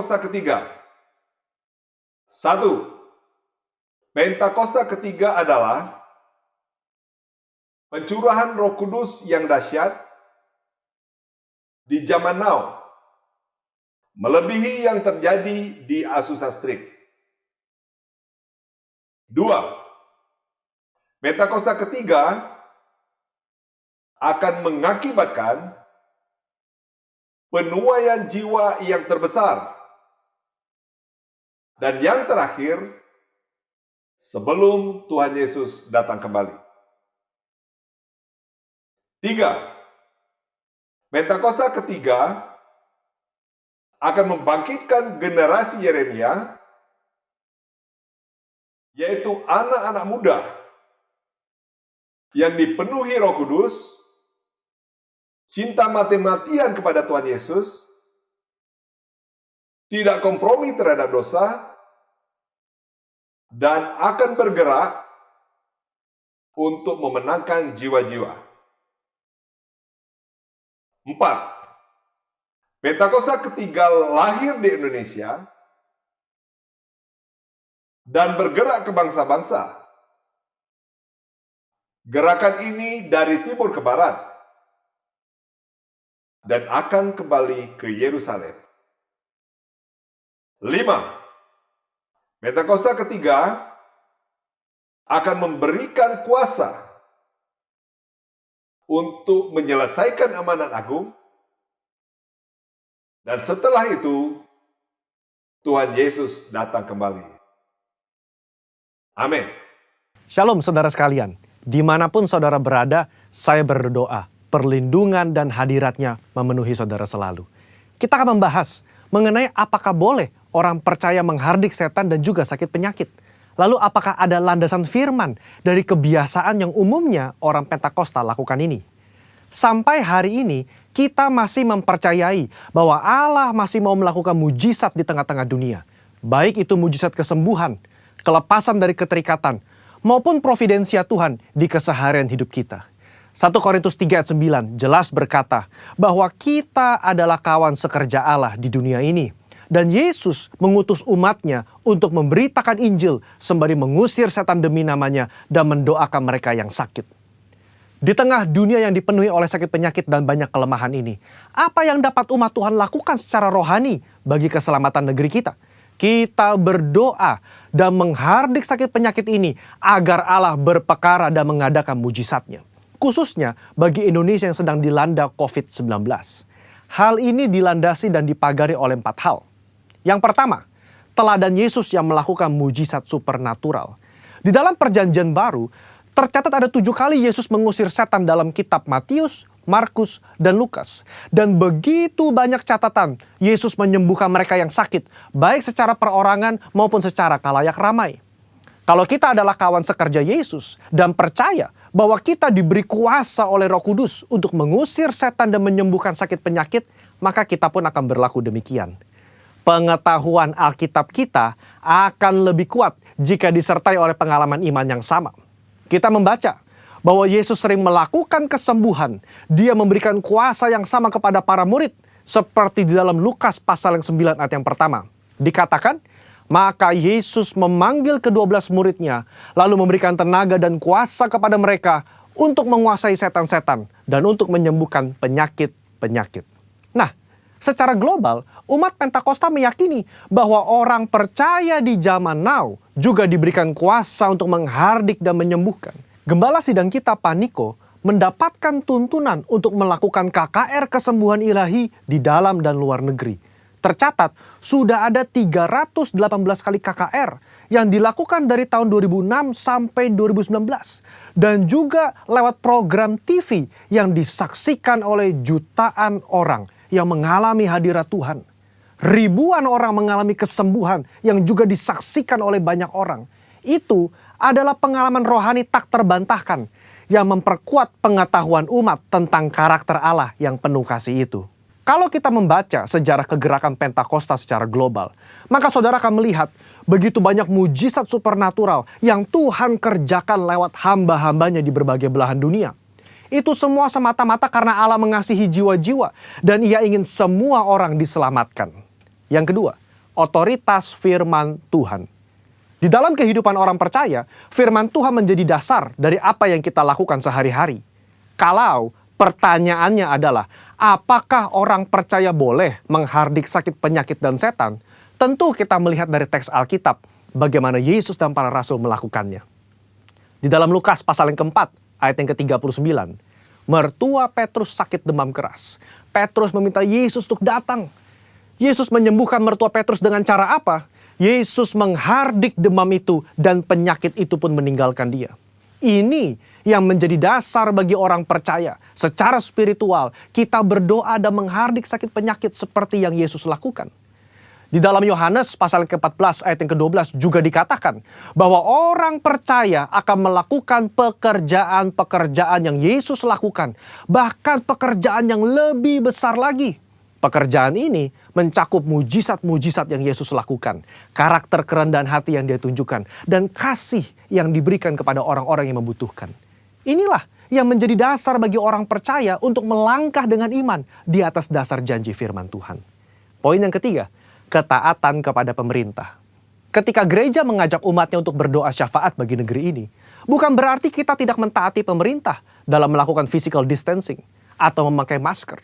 Pentakosta ketiga. 1. Pentakosta ketiga adalah pencurahan Roh Kudus yang dahsyat di zaman now, melebihi yang terjadi di Azusa Street. 2. Pentakosta ketiga akan mengakibatkan penuaian jiwa yang terbesar. Dan yang terakhir, sebelum Tuhan Yesus datang kembali. 3. Pentakosta ketiga akan membangkitkan generasi Yeremia, yaitu anak-anak muda yang dipenuhi Roh Kudus, cinta mati-matian kepada Tuhan Yesus, tidak kompromi terhadap dosa, dan akan bergerak untuk memenangkan jiwa-jiwa. 4. Pentakosta ketiga lahir di Indonesia dan bergerak ke bangsa-bangsa. Gerakan ini dari timur ke barat dan akan kembali ke Yerusalem. 5. Pentakosta ketiga akan memberikan kuasa untuk menyelesaikan amanat agung, dan setelah itu Tuhan Yesus datang kembali. Amin. Shalom saudara sekalian, dimanapun saudara berada, saya berdoa perlindungan dan hadiratnya memenuhi saudara selalu. Kita akan membahas mengenai apakah boleh orang percaya menghardik setan dan juga sakit penyakit. Lalu apakah ada landasan firman dari kebiasaan yang umumnya orang Pentakosta lakukan ini? Sampai hari ini kita masih mempercayai bahwa Allah masih mau melakukan mujizat di tengah-tengah dunia. Baik itu mujizat kesembuhan, kelepasan dari keterikatan, maupun providensia Tuhan di keseharian hidup kita. 1 Korintus 3 ayat 9 jelas berkata bahwa kita adalah kawan sekerja Allah di dunia ini. Dan Yesus mengutus umatnya untuk memberitakan Injil sembari mengusir setan demi namanya dan mendoakan mereka yang sakit. Di tengah dunia yang dipenuhi oleh sakit penyakit dan banyak kelemahan ini, apa yang dapat umat Tuhan lakukan secara rohani bagi keselamatan negeri kita? Kita berdoa dan menghardik sakit penyakit ini agar Allah berpekara dan mengadakan mujizatnya. Khususnya bagi Indonesia yang sedang dilanda COVID-19. Hal ini dilandasi dan dipagari oleh 4 hal. Yang pertama, teladan Yesus yang melakukan mujizat supernatural. Di dalam perjanjian baru, tercatat ada 7 kali Yesus mengusir setan dalam kitab Matius, Markus, dan Lukas. Dan begitu banyak catatan Yesus menyembuhkan mereka yang sakit, baik secara perorangan maupun secara khalayak ramai. Kalau kita adalah kawan sekerja Yesus dan percaya bahwa kita diberi kuasa oleh Roh Kudus untuk mengusir setan dan menyembuhkan sakit penyakit, maka kita pun akan berlaku demikian. Pengetahuan Alkitab kita akan lebih kuat jika disertai oleh pengalaman iman yang sama. Kita membaca bahwa Yesus sering melakukan kesembuhan. Dia memberikan kuasa yang sama kepada para murid. Seperti di dalam Lukas pasal yang 9 ayat yang pertama. Dikatakan, maka Yesus memanggil ke-12 muridnya, lalu memberikan tenaga dan kuasa kepada mereka untuk menguasai setan-setan dan untuk menyembuhkan penyakit-penyakit. Nah, secara global, umat Pentakosta meyakini bahwa orang percaya di zaman now juga diberikan kuasa untuk menghardik dan menyembuhkan. Gembala sidang kita, Pak Niko, mendapatkan tuntunan untuk melakukan KKR kesembuhan ilahi di dalam dan luar negeri. Tercatat, sudah ada 318 kali KKR yang dilakukan dari tahun 2006 sampai 2019. Dan juga lewat program TV yang disaksikan oleh jutaan orang yang mengalami hadirat Tuhan. Ribuan orang mengalami kesembuhan yang juga disaksikan oleh banyak orang. Itu adalah pengalaman rohani tak terbantahkan yang memperkuat pengetahuan umat tentang karakter Allah yang penuh kasih itu. Kalau kita membaca sejarah kegerakan Pentakosta secara global, maka saudara akan melihat begitu banyak mujizat supernatural yang Tuhan kerjakan lewat hamba-hambanya di berbagai belahan dunia. Itu semua semata-mata karena Allah mengasihi jiwa-jiwa dan Ia ingin semua orang diselamatkan. Yang kedua, otoritas firman Tuhan. Di dalam kehidupan orang percaya, firman Tuhan menjadi dasar dari apa yang kita lakukan sehari-hari. Kalau pertanyaannya adalah, apakah orang percaya boleh menghardik sakit penyakit dan setan? Tentu kita melihat dari teks Alkitab bagaimana Yesus dan para rasul melakukannya. Di dalam Lukas pasal yang keempat, ayat yang ke-39, mertua Petrus sakit demam keras. Petrus meminta Yesus untuk datang. Yesus menyembuhkan mertua Petrus dengan cara apa? Yesus menghardik demam itu dan penyakit itu pun meninggalkan dia. Ini yang menjadi dasar bagi orang percaya. Secara spiritual, kita berdoa dan menghardik sakit penyakit seperti yang Yesus lakukan. Di dalam Yohanes pasal ke-14 ayat yang ke-12 juga dikatakan bahwa orang percaya akan melakukan pekerjaan-pekerjaan yang Yesus lakukan. Bahkan pekerjaan yang lebih besar lagi. Pekerjaan ini mencakup mujizat-mujizat yang Yesus lakukan. Karakter kerendahan hati yang dia tunjukkan. Dan kasih yang diberikan kepada orang-orang yang membutuhkan. Inilah yang menjadi dasar bagi orang percaya untuk melangkah dengan iman di atas dasar janji firman Tuhan. Poin yang ketiga, ketaatan kepada pemerintah. Ketika gereja mengajak umatnya untuk berdoa syafaat bagi negeri ini, bukan berarti kita tidak mentaati pemerintah dalam melakukan physical distancing atau memakai masker.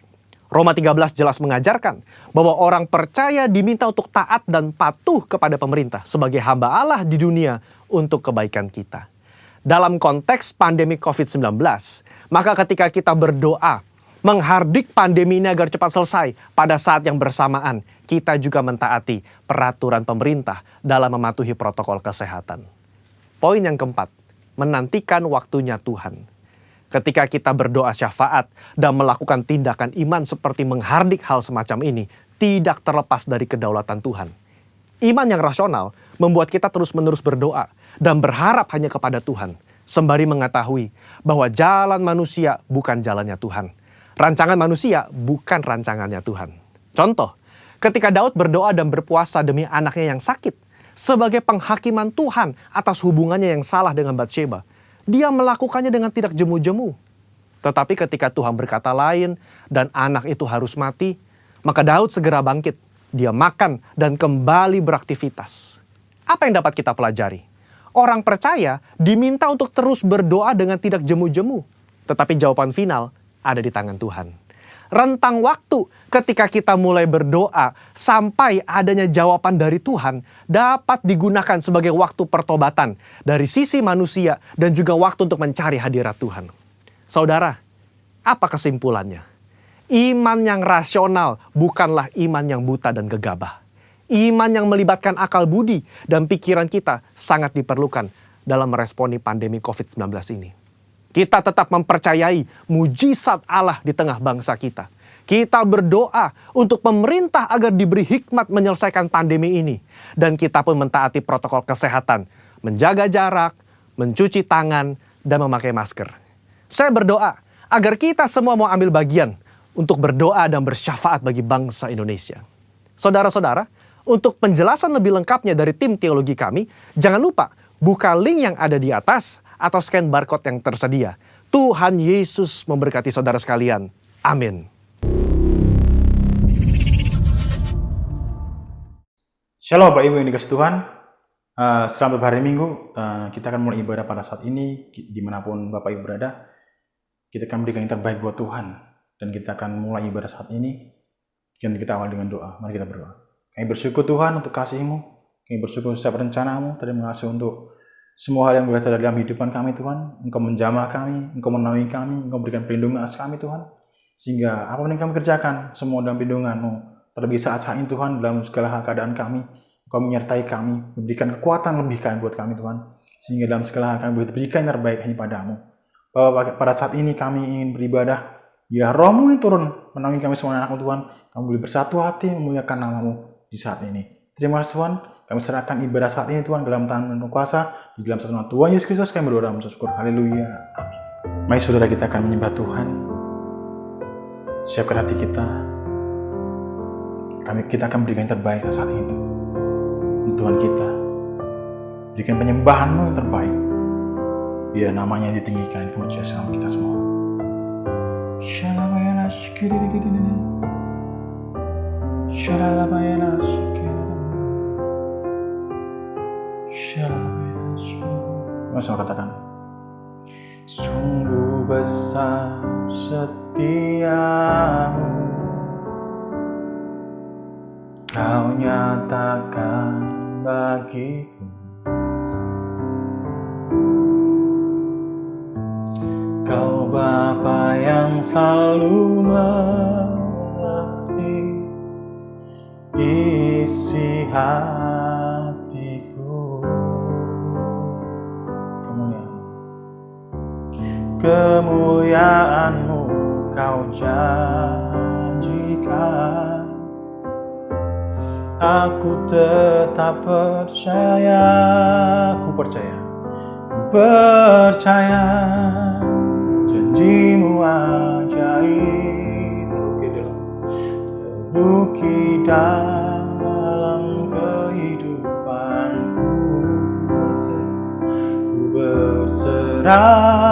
Roma 13 jelas mengajarkan bahwa orang percaya diminta untuk taat dan patuh kepada pemerintah sebagai hamba Allah di dunia untuk kebaikan kita. Dalam konteks pandemi COVID-19, maka ketika kita berdoa menghardik pandemi ini agar cepat selesai, pada saat yang bersamaan kita juga mentaati peraturan pemerintah dalam mematuhi protokol kesehatan. Poin yang keempat, menantikan waktunya Tuhan. Ketika kita berdoa syafaat dan melakukan tindakan iman seperti menghardik hal semacam ini, tidak terlepas dari kedaulatan Tuhan. Iman yang rasional membuat kita terus-menerus berdoa dan berharap hanya kepada Tuhan, sembari mengetahui bahwa jalan manusia bukan jalannya Tuhan. Rancangan manusia bukan rancangannya Tuhan. Contoh, ketika Daud berdoa dan berpuasa demi anaknya yang sakit, sebagai penghakiman Tuhan atas hubungannya yang salah dengan Batsheba, dia melakukannya dengan tidak jemu-jemu. Tetapi ketika Tuhan berkata lain dan anak itu harus mati, maka Daud segera bangkit. Dia makan dan kembali beraktivitas. Apa yang dapat kita pelajari? Orang percaya diminta untuk terus berdoa dengan tidak jemu-jemu. Tetapi jawaban final ada di tangan Tuhan. Rentang waktu ketika kita mulai berdoa sampai adanya jawaban dari Tuhan dapat digunakan sebagai waktu pertobatan dari sisi manusia dan juga waktu untuk mencari hadirat Tuhan. Saudara, apa kesimpulannya? Iman yang rasional bukanlah iman yang buta dan gegabah. Iman yang melibatkan akal budi dan pikiran kita sangat diperlukan dalam meresponi pandemi COVID-19 ini. Kita tetap mempercayai mujizat Allah di tengah bangsa kita. Kita berdoa untuk pemerintah agar diberi hikmat menyelesaikan pandemi ini. Dan kita pun mentaati protokol kesehatan, menjaga jarak, mencuci tangan, dan memakai masker. Saya berdoa agar kita semua mau ambil bagian untuk berdoa dan bersyafaat bagi bangsa Indonesia. Saudara-saudara, untuk penjelasan lebih lengkapnya dari tim teologi kami, jangan lupa buka link yang ada di atas atau scan barcode yang tersedia. Tuhan Yesus memberkati saudara sekalian. Amin. Shalom Bapak Ibu yang dikasih Tuhan. Selamat hari Minggu. Kita akan mulai ibadah pada saat ini. Dimanapun Bapak Ibu berada, kita akan berikan yang terbaik buat Tuhan. Dan kita akan mulai ibadah saat ini. Dan kita awal dengan doa. Mari kita berdoa. Kami bersyukur Tuhan untuk kasih-Mu. Kami bersyukur setiap rencana-Mu. Terima kasih untuk semua hal yang boleh terjadi dalam kehidupan kami Tuhan. Engkau menjamah kami, Engkau menaungi kami, Engkau berikan perlindungan atas kami Tuhan. Sehingga apapun yang kami kerjakan, semua dalam perlindungan-Mu. Terlebih saat-saat ini Tuhan, dalam segala hal keadaan kami, Engkau menyertai kami, memberikan kekuatan lebih buat kami Tuhan. Sehingga dalam segala hal kami boleh berikan yang terbaik hanya pada-Mu. Bahwa pada saat ini kami ingin beribadah, ya Roh-Mu yang turun, menaungi kami semua anak-Mu Tuhan. Kami boleh bersatu hati, memuliakan nama-Mu di saat ini. Terima kasih Tuhan. Kami serahkan ibadah saat ini Tuhan dalam tangan penuh kuasa. Di dalam satu nama Tuhan Yesus Kristus kami berdoa dan bersyukur. Haleluya. Amin. Mari saudara kita akan menyembah Tuhan. Siapkan hati kita. Kita akan berikan yang terbaik saat itu. Tuhan kita. Berikan penyembahan-Mu yang terbaik. Biar namanya ditinggikan dan puji sama kita semua. Shalabayana shikididididididid. Shalabayana shikididididid. Masa katakan, sungguh besar setiamu, Kau nyatakan bagiku. Kau Bapa yang selalu mengerti isi hatiku. Kemuliaan-Mu Kau janjikan. Aku tetap percaya, ku percaya janji-Mu ajaib terukir dalam kehidupanku. Ku berserah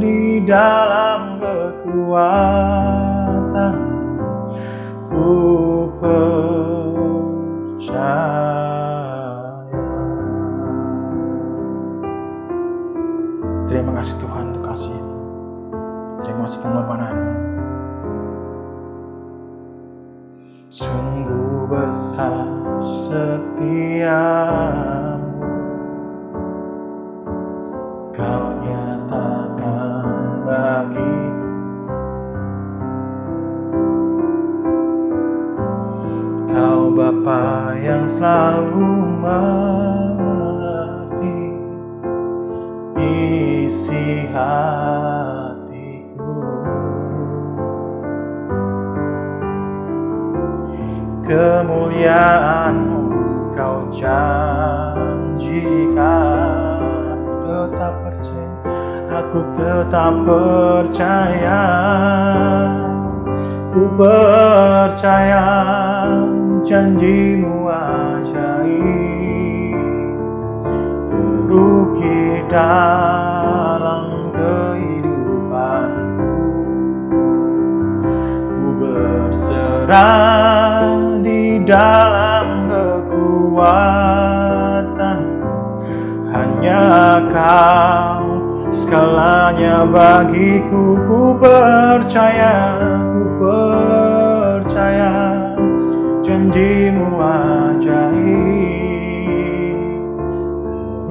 di dalam kekuatan, ku percaya. Terima kasih Tuhan untuk kasih-Mu. Terima kasih pengorbanan-Mu. Sungguh besar setia-Mu, Kau nyatakan bagiku. Kau Bapa yang selalu mengerti isi hatiku. Kemuliaan-Mu Kau janjikan. Aku tetap percaya, ku percaya janji-Mu ajaib terukir dalam kehidupanku. Ku berserah di dalam kekuatan, hanya Kau segalanya bagiku. Ku percaya janji-Mu ajaib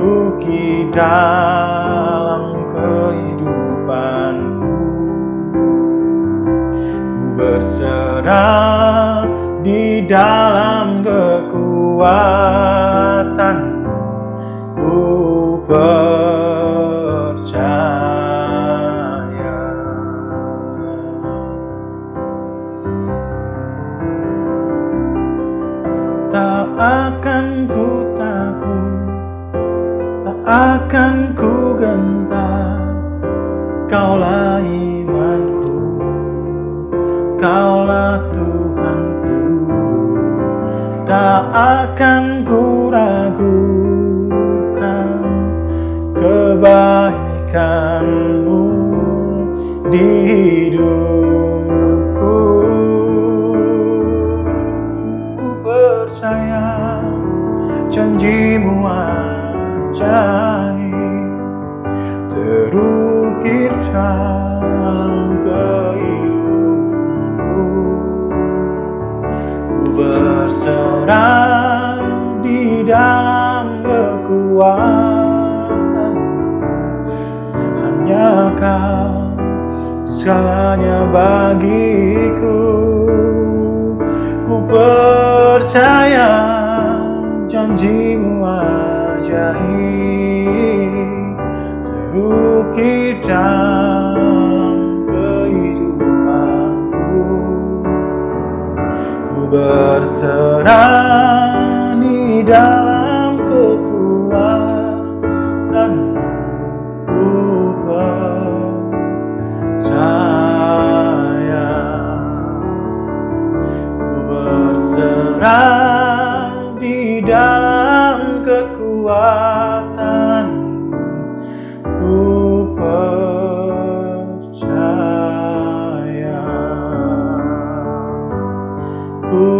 terukir dalam kehidupanku. Ku berserah di dalam kekuatan, ku percaya. Tak akan ku takut, tak akan ku gentar. Kaulah imanku, Kaulah Tuhanku. Tak akan ku ragukan kebaikan-Mu di hidupku. Ku percaya janji-Mu ajaib terukir dalam kehidupanku. Ku berserah di dalam kekuatan, hanya Kau segalanya bagiku. Ku percaya janji-Mu ajaib terukir dalam kehidupanku. Ku berserah di dalam kekuatan-Mu. Ku percaya, ku berserah di dalam kekuatan, ku percaya, ku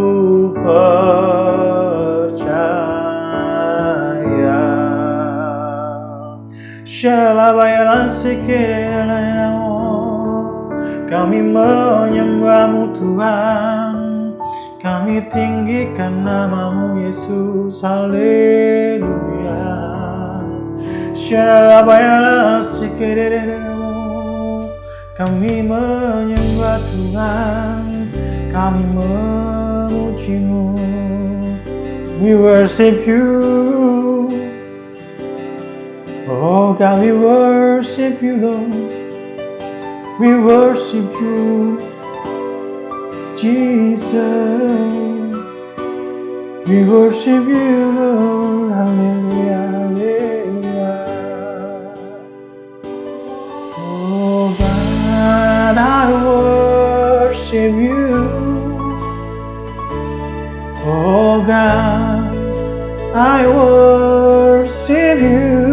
percaya. Kami menyembah-Mu Tuhan, kami tinggikan nama-Mu Yesus, haleluya. Kami menyembah Tuhan, kami memuji-Mu. We worship You, oh God, we worship You, Lord. We worship You, Jesus. We worship You, Lord. Hallelujah, hallelujah. Oh God, I worship You. Oh God, I worship You.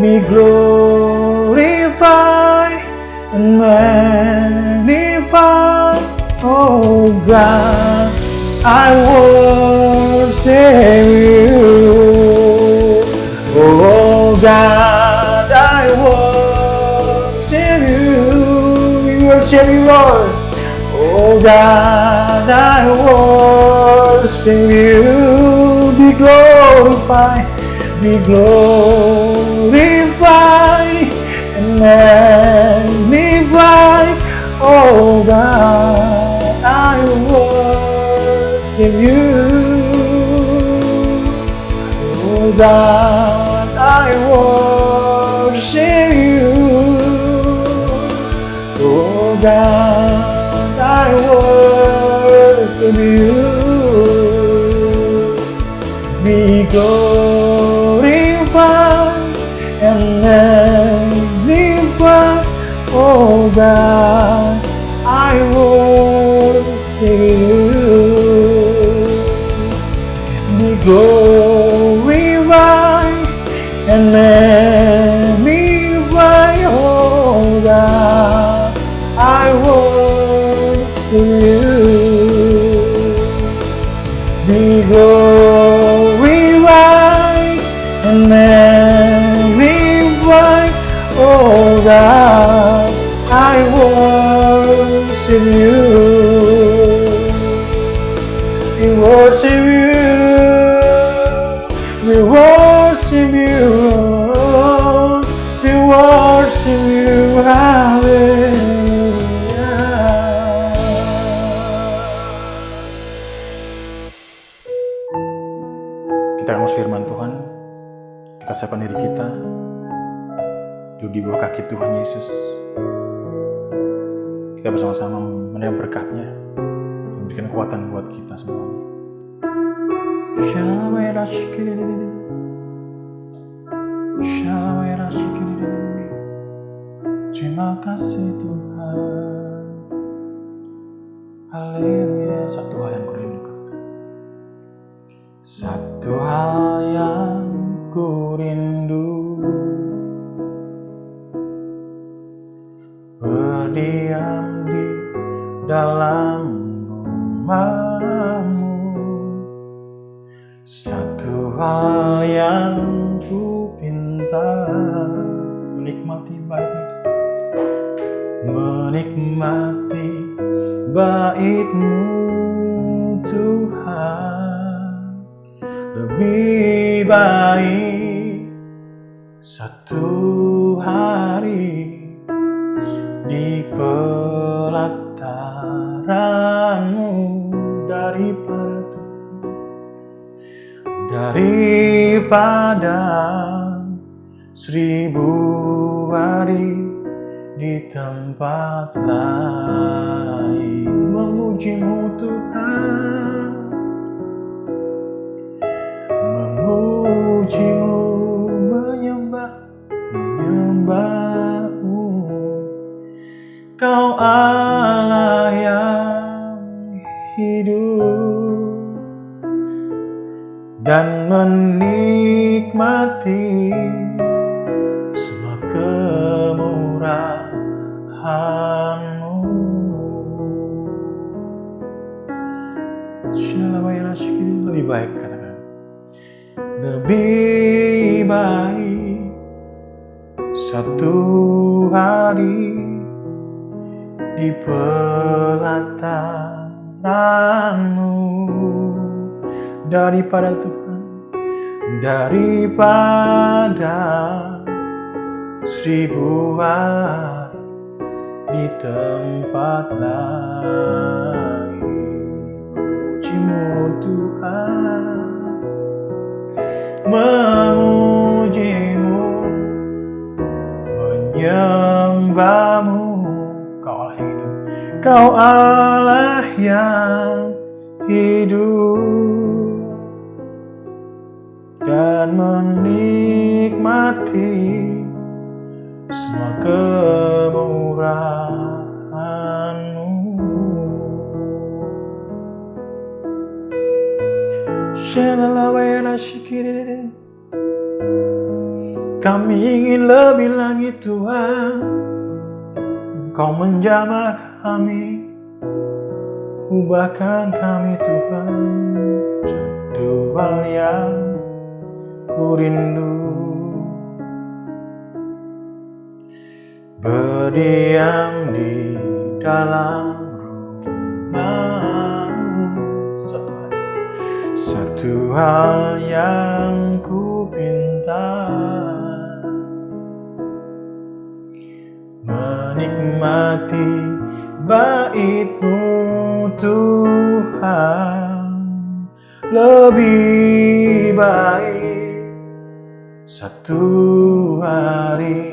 Be glorified and magnified, oh God, I worship You. Oh God, I worship You. We worship You, Lord. Oh God, I worship You. Be glorified, be glorified and magnified, oh God, I worship You. Oh God, I worship You. Oh God, I worship You. Be glorified and magnified, oh God, I worship You. Be glorified and magnified, oh God, I worship You. Be glorified and magnified, oh God, I worship You. We worship You. We worship You, Lord. We worship You. Hallelujah. Kita akan masuk firman Tuhan. Kita siapkan diri kita, duduk di bawah kaki Tuhan Yesus. Kita bersama-sama menerima berkat-Nya, memberikan kekuatan buat kita semuanya. Terima kasih Tuhan. Haleluya. Satu hal yang kurindukan. Satu hal yang kurindu, berdiam di dalam rumah-Mu. Satu hal yang ku pinta, menikmati bait-Mu, menikmati bait-Mu Tuhan. Lebih baik satu hari di pelataran-Mu daripada 1000 hari di tempat lain. Memuji-Mu Tuhan, memuji-Mu, menyembah-Mu. Kau Allah yang hidup dan menikmati semua kemurahan-Mu. Lebih baik, katakan, lebih baik satu hari di pelataran-Mu daripada Tuhan, daripada 1000 hari di tempat lain. Memuji-Mu Tuhan, memuji-Mu, menyembah-Mu. Kau Allah yang hidup dan menikmati semua kemurahan-Mu. Kami ingin lebih lagi Tuhan, Kau menjamah kami, ubahkan kami Tuhan. Satu hal yang ku rindu, berdiam di dalam rumah-Mu. Satu hal yang ku pinta, menikmati bait-Mu Tuhan. Lebih baik satu hari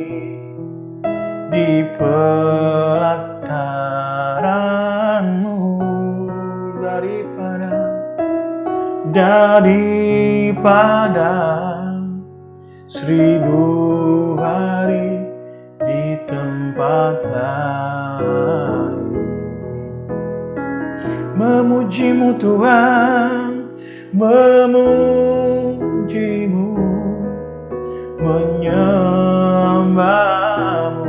di pelataran-Mu daripada 1000 hari di tempat lain. Memuji-Mu Tuhan, memuji-Mu, menyembah-Mu.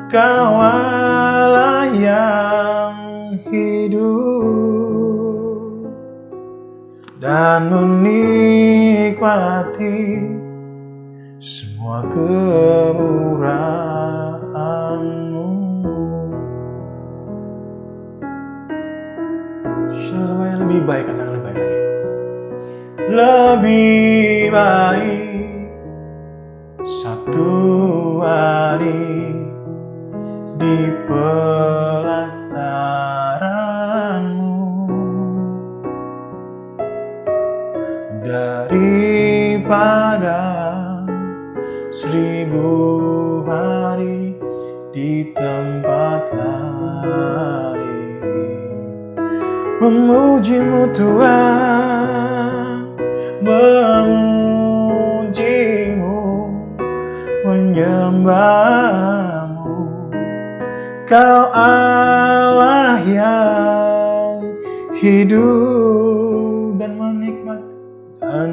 Kau Allah yang hidup dan menikmati semua kemurahan-Mu. Lebih baik, katakan lebih baik. Lebih baik satu hari di pelataran-Mu daripada 1000 hari di tempat lain. Memuji-Mu Tuhan, memuji-Mu, menyembah-Mu. Kau Allah yang hidup dan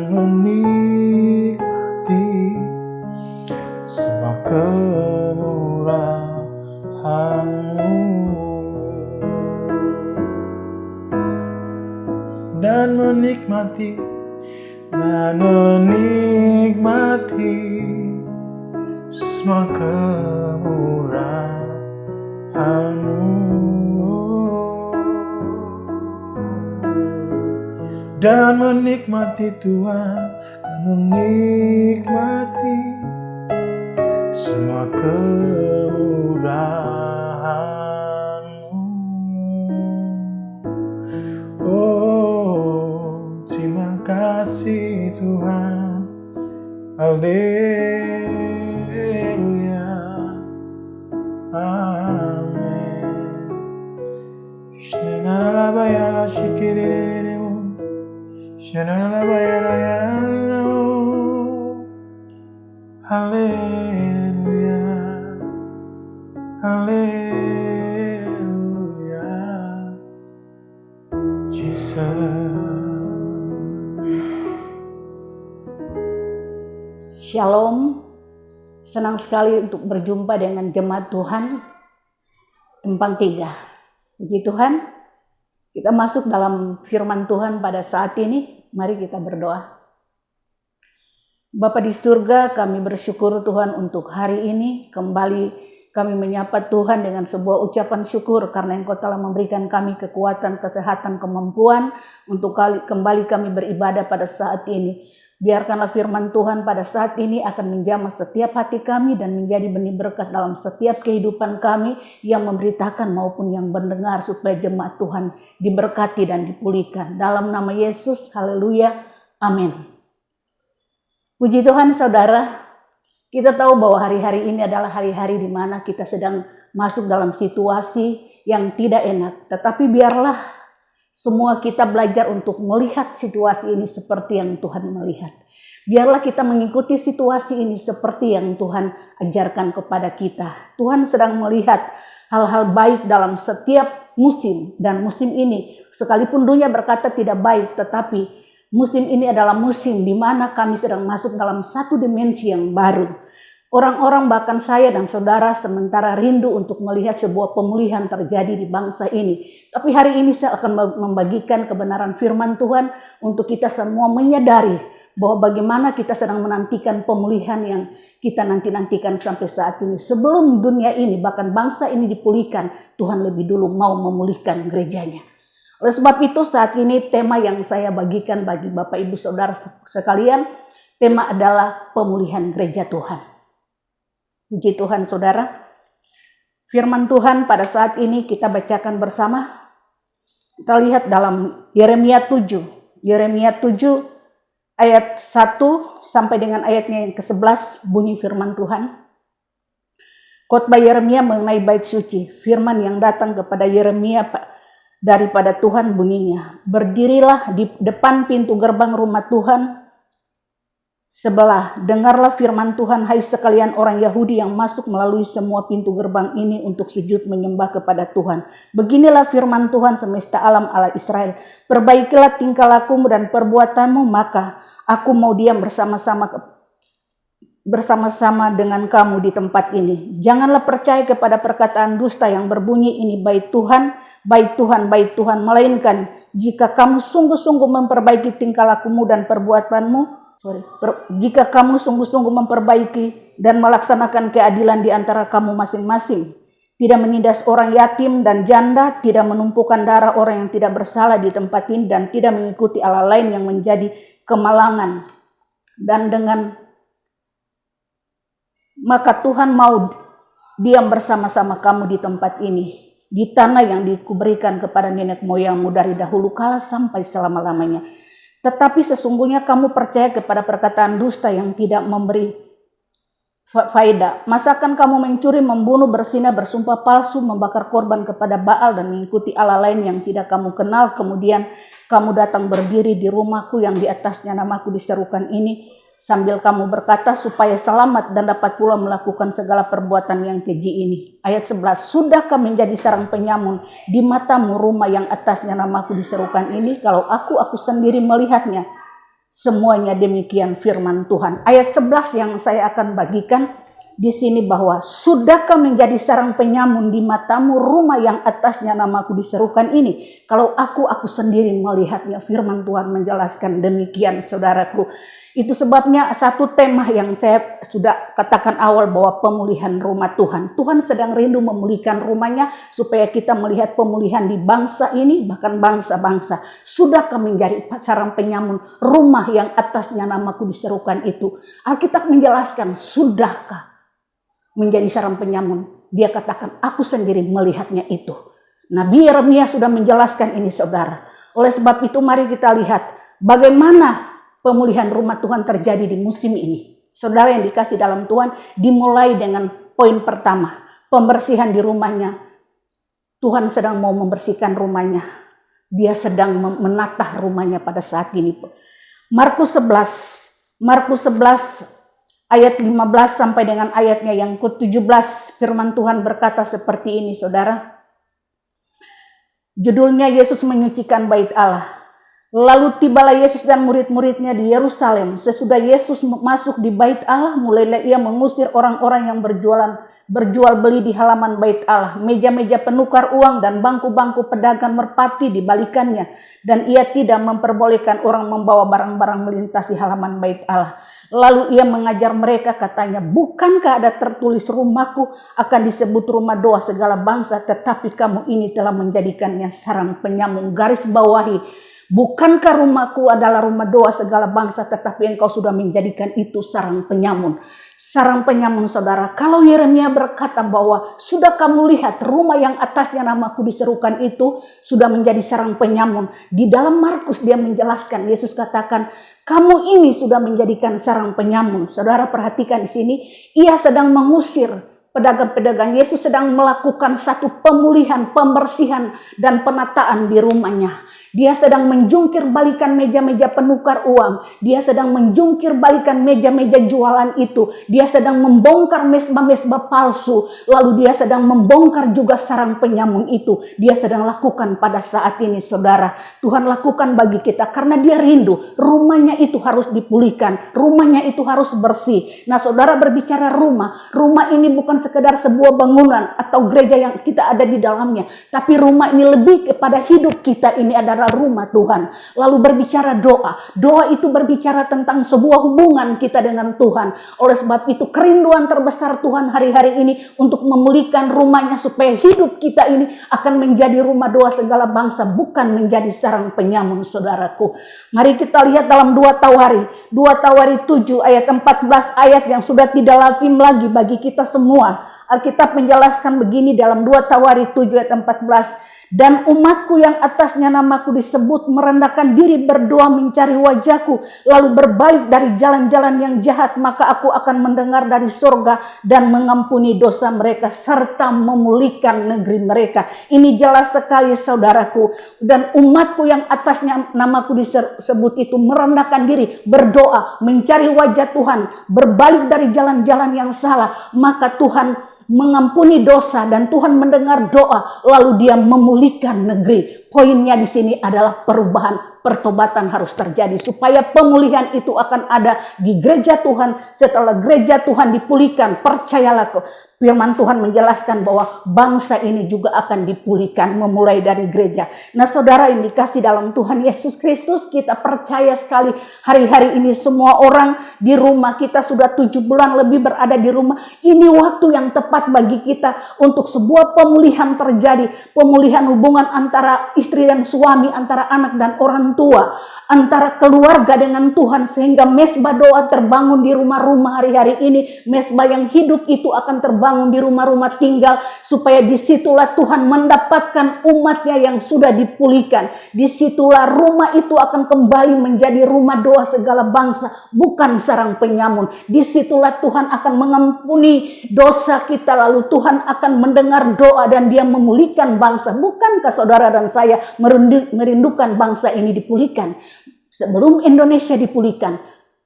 menikmati semua kemurahan-Mu dan menikmati semua kemurahan-Mu dan menikmati Tuhan, dan menikmati semua kemurahan-Mu. Oh, terima kasih Tuhan. Haleluya. Amin. Shenalabayala shikireremu. Shenalabayala. Haleluya. Haleluya. Jesus. Shalom, senang sekali untuk berjumpa dengan jemaat Tuhan Empang 3. Puji Tuhan, kita masuk dalam firman Tuhan pada saat ini. Mari kita berdoa. Bapa di surga, kami bersyukur Tuhan untuk hari ini. Kembali kami menyapa Tuhan dengan sebuah ucapan syukur karena Engkau telah memberikan kami kekuatan, kesehatan, kemampuan untuk kembali kami beribadah pada saat ini. Biarkanlah firman Tuhan pada saat ini akan menjamah setiap hati kami dan menjadi benih berkat dalam setiap kehidupan kami yang memberitakan maupun yang mendengar, supaya jemaat Tuhan diberkati dan dipulihkan. Dalam nama Yesus, haleluya, amin. Puji Tuhan saudara, kita tahu bahwa hari-hari ini adalah hari-hari di mana kita sedang masuk dalam situasi yang tidak enak. Tetapi biarlah semua kita belajar untuk melihat situasi ini seperti yang Tuhan melihat. Biarlah kita mengikuti situasi ini seperti yang Tuhan ajarkan kepada kita. Tuhan sedang melihat hal-hal baik dalam setiap musim. Dan musim ini, sekalipun dunia berkata tidak baik, tetapi musim ini adalah musim di mana kami sedang masuk dalam satu dimensi yang baru. Orang-orang bahkan saya dan saudara sementara rindu untuk melihat sebuah pemulihan terjadi di bangsa ini. Tapi hari ini saya akan membagikan kebenaran firman Tuhan untuk kita semua menyadari bahwa bagaimana kita sedang menantikan pemulihan yang kita nantikan sampai saat ini. Sebelum dunia ini, bahkan bangsa ini dipulihkan, Tuhan lebih dulu mau memulihkan gerejanya. Oleh sebab itu saat ini tema yang saya bagikan bagi Bapak Ibu Saudara sekalian, tema adalah pemulihan gereja Tuhan. Puji Tuhan saudara, firman Tuhan pada saat ini kita bacakan bersama. Kita lihat dalam Yeremia 7. Yeremia 7 ayat 1 sampai dengan ayatnya yang ke-11 bunyi firman Tuhan. Khotbah Yeremia mengenai bait suci. Firman yang datang kepada Yeremia daripada Tuhan bunyinya, berdirilah di depan pintu gerbang rumah Tuhan sebelah, dengarlah firman Tuhan, hai sekalian orang Yahudi yang masuk melalui semua pintu gerbang ini untuk sujud menyembah kepada Tuhan. Beginilah firman Tuhan semesta alam Allah Israel, perbaikilah tingkah lakumu dan perbuatanmu, maka aku mau diam bersama-sama dengan kamu di tempat ini. Janganlah percaya kepada perkataan dusta yang berbunyi, ini bait Tuhan, bait Tuhan, bait Tuhan, melainkan jika kamu sungguh-sungguh memperbaiki tingkah lakumu dan perbuatanmu, jika kamu sungguh-sungguh memperbaiki dan melaksanakan keadilan di antara kamu masing-masing, tidak menindas orang yatim dan janda, tidak menumpukan darah orang yang tidak bersalah di tempat ini, dan tidak mengikuti Allah lain yang menjadi kemalangan, dan dengan maka Tuhan mau diam bersama-sama kamu di tempat ini, di tanah yang dikuberikan kepada nenek moyangmu dari dahulu kala sampai selama-lamanya. Tetapi sesungguhnya kamu percaya kepada perkataan dusta yang tidak memberi faedah. Masakan kamu mencuri, membunuh, berzina, bersumpah palsu, membakar korban kepada Baal, dan mengikuti Allah lain yang tidak kamu kenal. Kemudian kamu datang berdiri di rumahku yang di atasnya namaku diserukan ini, sambil kamu berkata supaya selamat dan dapat pula melakukan segala perbuatan yang keji ini. Ayat 11, sudahkah menjadi sarang penyamun di matamu rumah yang atasnya namaku diserukan ini? Kalau aku sendiri melihatnya. Semuanya demikian firman Tuhan. Ayat 11 yang saya akan bagikan di sini, bahwa sudahkah menjadi sarang penyamun di matamu rumah yang atasnya namaku diserukan ini? Kalau aku sendiri melihatnya. Firman Tuhan menjelaskan demikian saudaraku. Itu sebabnya satu tema yang saya sudah katakan awal, bahwa pemulihan rumah Tuhan. Tuhan sedang rindu memulihkan rumahnya supaya kita melihat pemulihan di bangsa ini, bahkan bangsa-bangsa. Sudahkah menjadi sarang penyamun rumah yang atasnya namaku diserukan itu? Alkitab menjelaskan sudahkah menjadi sarang penyamun. Dia katakan aku sendiri melihatnya itu. Nabi Yeremia sudah menjelaskan ini saudara. Oleh sebab itu mari kita lihat bagaimana pemulihan rumah Tuhan terjadi di musim ini. Saudara yang dikasih dalam Tuhan, dimulai dengan poin pertama, pembersihan di rumahnya. Tuhan sedang mau membersihkan rumahnya. Dia sedang menatah rumahnya pada saat ini. Markus 11 ayat 15 sampai dengan ayatnya yang ke-17, firman Tuhan berkata seperti ini saudara. Judulnya Yesus menyucikan bait Allah. Lalu tibalah Yesus dan murid-muridnya di Yerusalem. Sesudah Yesus masuk di bait Allah, mulailah ia mengusir orang-orang yang berjual beli di halaman bait Allah. Meja-meja penukar uang dan bangku-bangku pedagang merpati dibalikannya. Dan ia tidak memperbolehkan orang membawa barang-barang melintasi halaman bait Allah. Lalu ia mengajar mereka, katanya, bukankah ada tertulis rumahku akan disebut rumah doa segala bangsa, tetapi kamu ini telah menjadikannya sarang penyamun. Garis bawahi, bukankah rumahku adalah rumah doa segala bangsa, tetapi engkau sudah menjadikan itu sarang penyamun. Sarang penyamun, saudara. Kalau Yeremia berkata bahwa sudah kamu lihat rumah yang atasnya namaku diserukan itu sudah menjadi sarang penyamun. Di dalam Markus dia menjelaskan, Yesus katakan, kamu ini sudah menjadikan sarang penyamun. Saudara perhatikan di sini, ia sedang mengusir pedagang-pedagang. Yesus sedang melakukan satu pemulihan, pembersihan, dan penataan di rumahnya. Dia sedang menjungkir balikan meja-meja penukar uang. Dia sedang menjungkir balikan meja-meja jualan itu. Dia sedang membongkar mesbah-mesbah palsu. Lalu dia sedang membongkar juga sarang penyamun itu. Dia sedang lakukan pada saat ini, saudara. Tuhan lakukan bagi kita karena dia rindu. Rumahnya itu harus dipulihkan. Rumahnya itu harus bersih. Nah, saudara berbicara rumah. Rumah ini bukan sekedar sebuah bangunan atau gereja yang kita ada di dalamnya. Tapi rumah ini lebih kepada hidup kita ini adalah rumah Tuhan. Lalu berbicara doa. Doa itu berbicara tentang sebuah hubungan kita dengan Tuhan. Oleh sebab itu kerinduan terbesar Tuhan hari-hari ini untuk memulihkan rumahnya supaya hidup kita ini akan menjadi rumah doa segala bangsa, bukan menjadi sarang penyamun, saudaraku. Mari kita lihat dalam 2 Tawari. 2 Tawari 7 ayat 14, ayat yang sudah tidak lazim lagi bagi kita semua. Alkitab menjelaskan begini dalam 2 Tawari 7 ayat 14. Dan umatku yang atasnya namaku disebut merendahkan diri, berdoa mencari wajahku, lalu berbalik dari jalan-jalan yang jahat, maka aku akan mendengar dari surga dan mengampuni dosa mereka serta memulihkan negeri mereka. Ini jelas sekali, saudaraku. Dan umatku yang atasnya namaku disebut itu merendahkan diri, berdoa mencari wajah Tuhan, berbalik dari jalan-jalan yang salah, maka Tuhan mengampuni dosa dan Tuhan mendengar doa, lalu dia memulihkan negeri. Poinnya di sini adalah perubahan, pertobatan harus terjadi supaya pemulihan itu akan ada di gereja Tuhan. Setelah gereja Tuhan dipulihkan, percayalah, firman Tuhan menjelaskan bahwa bangsa ini juga akan dipulihkan memulai dari gereja. Nah, saudara yang dikasih dalam Tuhan Yesus Kristus, kita percaya sekali hari-hari ini semua orang di rumah, kita sudah 7 bulan lebih berada di rumah. Ini waktu yang tepat bagi kita untuk sebuah pemulihan terjadi. Pemulihan hubungan antara istri dan suami, antara anak dan orang tua, antara keluarga dengan Tuhan, sehingga mesbah doa terbangun di rumah-rumah hari-hari ini. Mesbah yang hidup itu akan terbangun di rumah-rumah tinggal, supaya disitulah Tuhan mendapatkan umatnya yang sudah dipulihkan. Disitulah rumah itu akan kembali menjadi rumah doa segala bangsa, bukan sarang penyamun. Disitulah Tuhan akan mengampuni dosa kita, lalu Tuhan akan mendengar doa dan dia memulihkan bangsa. Bukankah saudara dan saya merindukan bangsa ini dipulihkan? Sebelum Indonesia dipulihkan,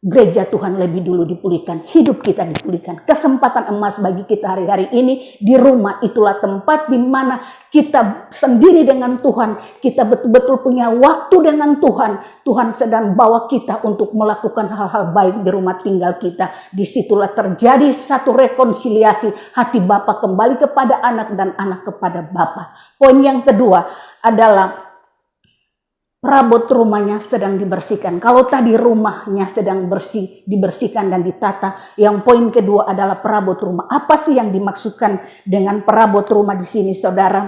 gereja Tuhan lebih dulu dipulihkan, hidup kita dipulihkan. Kesempatan emas bagi kita hari-hari ini di rumah, itulah tempat di mana kita sendiri dengan Tuhan, kita betul-betul punya waktu dengan Tuhan. Tuhan sedang bawa kita untuk melakukan hal-hal baik di rumah tinggal kita. Disitulah terjadi satu rekonsiliasi, hati Bapa kembali kepada anak dan anak kepada Bapa. Poin yang kedua adalah perabot rumahnya sedang dibersihkan. Kalau tadi rumahnya sedang dibersihkan dan ditata, yang poin kedua adalah perabot rumah. Apa sih yang dimaksudkan dengan perabot rumah di sini, saudara?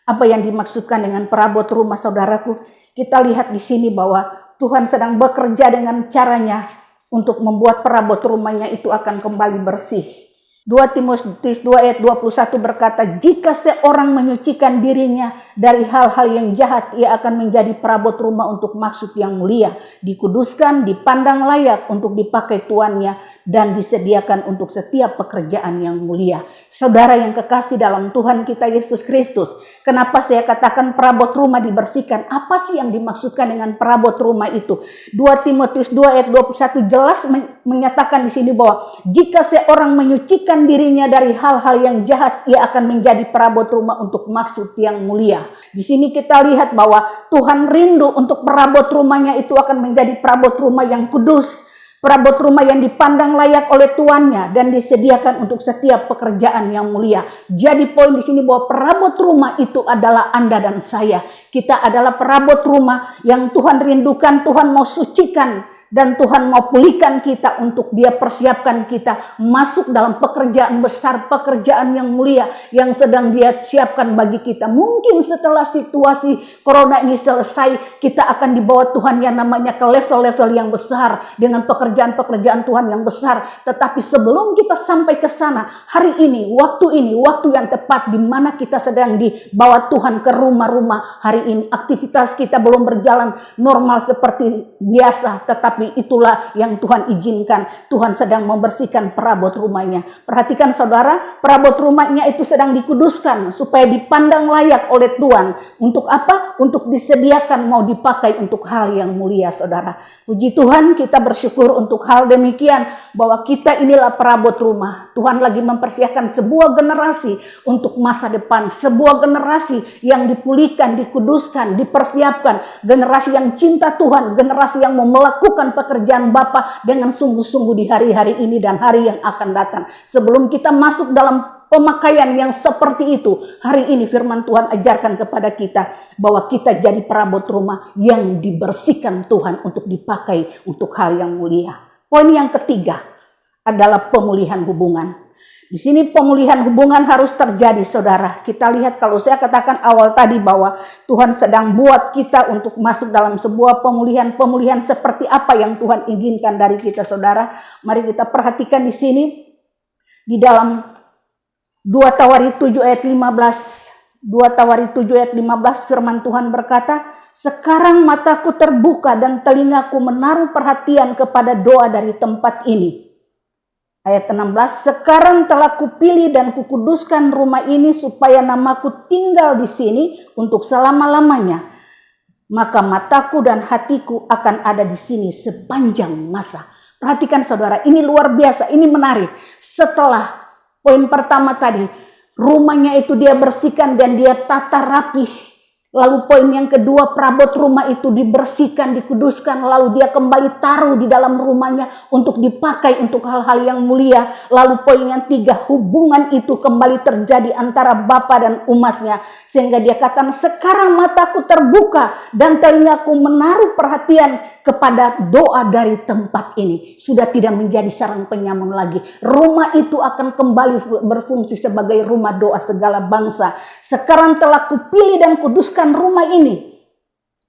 Apa yang dimaksudkan dengan perabot rumah, saudaraku? Kita lihat di sini bahwa Tuhan sedang bekerja dengan caranya untuk membuat perabot rumahnya itu akan kembali bersih. 2 Timotius 2 ayat 21 berkata, jika seorang menyucikan dirinya dari hal-hal yang jahat, ia akan menjadi perabot rumah untuk maksud yang mulia, dikuduskan, dipandang layak untuk dipakai tuannya, dan disediakan untuk setiap pekerjaan yang mulia. Saudara yang kekasih dalam Tuhan kita Yesus Kristus, kenapa saya katakan perabot rumah dibersihkan? Apa sih yang dimaksudkan dengan perabot rumah itu? 2 Timotius 2 ayat 21 jelas menyatakan di sini bahwa jika seorang menyucikan dirinya dari hal-hal yang jahat, ia akan menjadi perabot rumah untuk maksud yang mulia. Di sini kita lihat bahwa Tuhan rindu untuk perabot rumahnya itu akan menjadi perabot rumah yang kudus, perabot rumah yang dipandang layak oleh tuannya dan disediakan untuk setiap pekerjaan yang mulia. Jadi poin di sini bahwa perabot rumah itu adalah Anda dan saya. Kita adalah perabot rumah yang Tuhan rindukan, Tuhan mau sucikan Dan Tuhan mau pulihkan kita untuk Dia persiapkan kita masuk dalam pekerjaan besar, pekerjaan yang mulia yang sedang Dia siapkan bagi kita. Mungkin setelah situasi corona ini selesai, kita akan dibawa Tuhan yang namanya ke level-level yang besar dengan pekerjaan-pekerjaan Tuhan yang besar. Tetapi sebelum kita sampai ke sana, hari ini, waktu yang tepat di mana kita sedang dibawa Tuhan ke rumah-rumah. Hari ini aktivitas kita belum berjalan normal seperti biasa, tetapi itulah yang Tuhan izinkan. Tuhan sedang membersihkan perabot rumahnya. Perhatikan saudara, perabot rumahnya itu sedang dikuduskan supaya dipandang layak oleh Tuhan. Untuk apa? Untuk disediakan mau dipakai untuk hal yang mulia, saudara. Puji Tuhan, kita bersyukur untuk hal demikian, bahwa kita inilah perabot rumah. Tuhan lagi mempersiapkan sebuah generasi untuk masa depan, sebuah generasi yang dipulihkan, dikuduskan, dipersiapkan, generasi yang cinta Tuhan, generasi yang mau melakukan pekerjaan Bapa dengan sungguh-sungguh di hari-hari ini dan hari yang akan datang. Sebelum kita masuk dalam pemakaian yang seperti itu, hari ini firman Tuhan ajarkan kepada kita bahwa kita jadi perabot rumah yang dibersihkan Tuhan untuk dipakai untuk hal yang mulia. Poin yang ketiga adalah pemulihan hubungan. Di sini pemulihan hubungan harus terjadi, saudara. Kita lihat, kalau saya katakan awal tadi bahwa Tuhan sedang buat kita untuk masuk dalam sebuah pemulihan seperti apa yang Tuhan inginkan dari kita, saudara. Mari kita perhatikan di sini, di dalam 2 Tawari 7 ayat 15. 2 Tawari 7 ayat 15 firman Tuhan berkata, "Sekarang mataku terbuka dan telingaku menaruh perhatian kepada doa dari tempat ini." Ayat 16, "Sekarang telah kupilih dan kukuduskan rumah ini supaya namaku tinggal di sini untuk selama-lamanya. Maka mataku dan hatiku akan ada di sini sepanjang masa." Perhatikan saudara, ini luar biasa, ini menarik. Setelah poin pertama tadi, rumahnya itu dia bersihkan dan dia tata rapih. Lalu poin yang kedua, perabot rumah itu dibersihkan, dikuduskan, lalu dia kembali taruh di dalam rumahnya untuk dipakai untuk hal-hal yang mulia. Lalu poin yang tiga, hubungan itu kembali terjadi antara Bapa dan umatnya. Sehingga dia katakan, "Sekarang mataku terbuka dan telingaku menaruh perhatian kepada doa dari tempat ini." Sudah tidak menjadi sarang penyamun lagi. Rumah itu akan kembali berfungsi sebagai rumah doa segala bangsa. "Sekarang telah kupilih dan kuduskan rumah ini